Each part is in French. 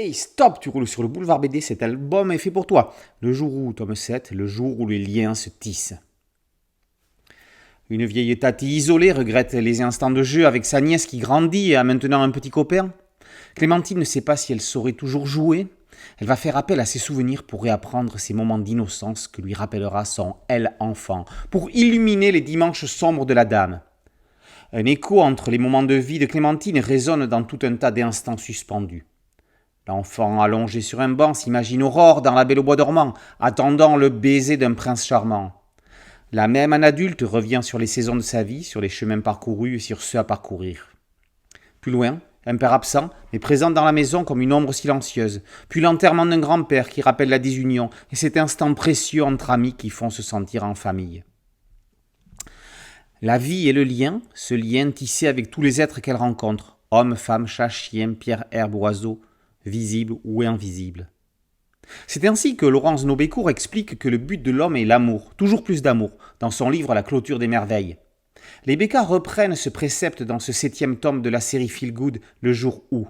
Hey, stop, tu roules sur le boulevard BD, cet album est fait pour toi. Le jour où, tome 7, le jour où les liens se tissent. Une vieille tati isolée regrette les instants de jeu avec sa nièce qui grandit et a maintenant un petit copain. Clémentine ne sait pas si elle saurait toujours jouer. Elle va faire appel à ses souvenirs pour réapprendre ces moments d'innocence que lui rappellera son elle enfant, pour illuminer les dimanches sombres de la dame. Un écho entre les moments de vie de Clémentine résonne dans tout un tas d'instants suspendus. L'enfant allongé sur un banc s'imagine Aurore dans La Belle au bois dormant, attendant le baiser d'un prince charmant. La même en adulte revient sur les saisons de sa vie, sur les chemins parcourus et sur ceux à parcourir. Plus loin, un père absent, mais présent dans la maison comme une ombre silencieuse, puis l'enterrement d'un grand-père qui rappelle la désunion et cet instant précieux entre amis qui font se sentir en famille. La vie est le lien, ce lien tissé avec tous les êtres qu'elle rencontre, hommes, femmes, chats, chiens, pierres, herbes, oiseaux, visibles ou invisibles. C'est ainsi que Laurence Nobécourt explique que le but de l'homme est l'amour, toujours plus d'amour, dans son livre La clôture des merveilles. Les Bécats reprennent ce précepte dans ce 7e tome de la série Feel Good, Le jour où.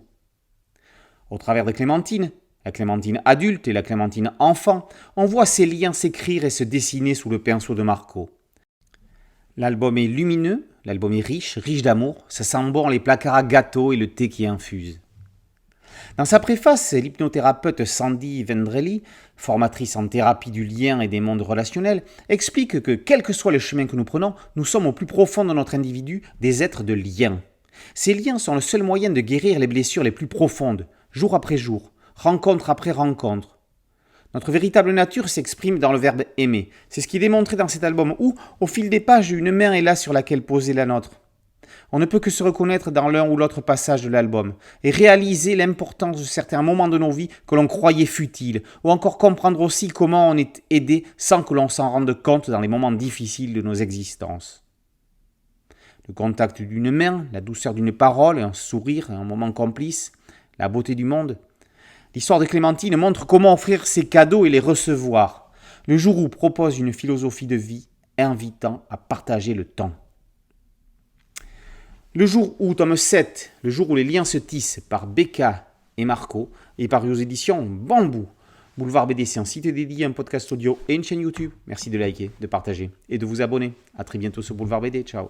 Au travers de Clémentine, la Clémentine adulte et la Clémentine enfant, on voit ces liens s'écrire et se dessiner sous le pinceau de Marco. L'album est lumineux, l'album est riche d'amour, ça sent bon les placards à gâteaux et le thé qui infuse. Dans sa préface, l'hypnothérapeute Sandy Vendrelli, formatrice en thérapie du lien et des mondes relationnels, explique que quel que soit le chemin que nous prenons, nous sommes au plus profond de notre individu des êtres de lien. Ces liens sont le seul moyen de guérir les blessures les plus profondes, jour après jour, rencontre après rencontre. Notre véritable nature s'exprime dans le verbe aimer. C'est ce qui est démontré dans cet album où, au fil des pages, une main est là sur laquelle poser la nôtre. On ne peut que se reconnaître dans l'un ou l'autre passage de l'album et réaliser l'importance de certains moments de nos vies que l'on croyait futiles, ou encore comprendre aussi comment on est aidé sans que l'on s'en rende compte dans les moments difficiles de nos existences. Le contact d'une main, la douceur d'une parole, un sourire, un moment complice, la beauté du monde. L'histoire de Clémentine montre comment offrir ces cadeaux et les recevoir. Le jour où propose une philosophie de vie invitant à partager le temps. Le jour où, tome 7, le jour où les liens se tissent, par Béca et Marco, est paru aux éditions Bambou. Boulevard BD, c'est un site dédié, un podcast audio et une chaîne YouTube. Merci de liker, de partager et de vous abonner. A très bientôt sur Boulevard BD. Ciao.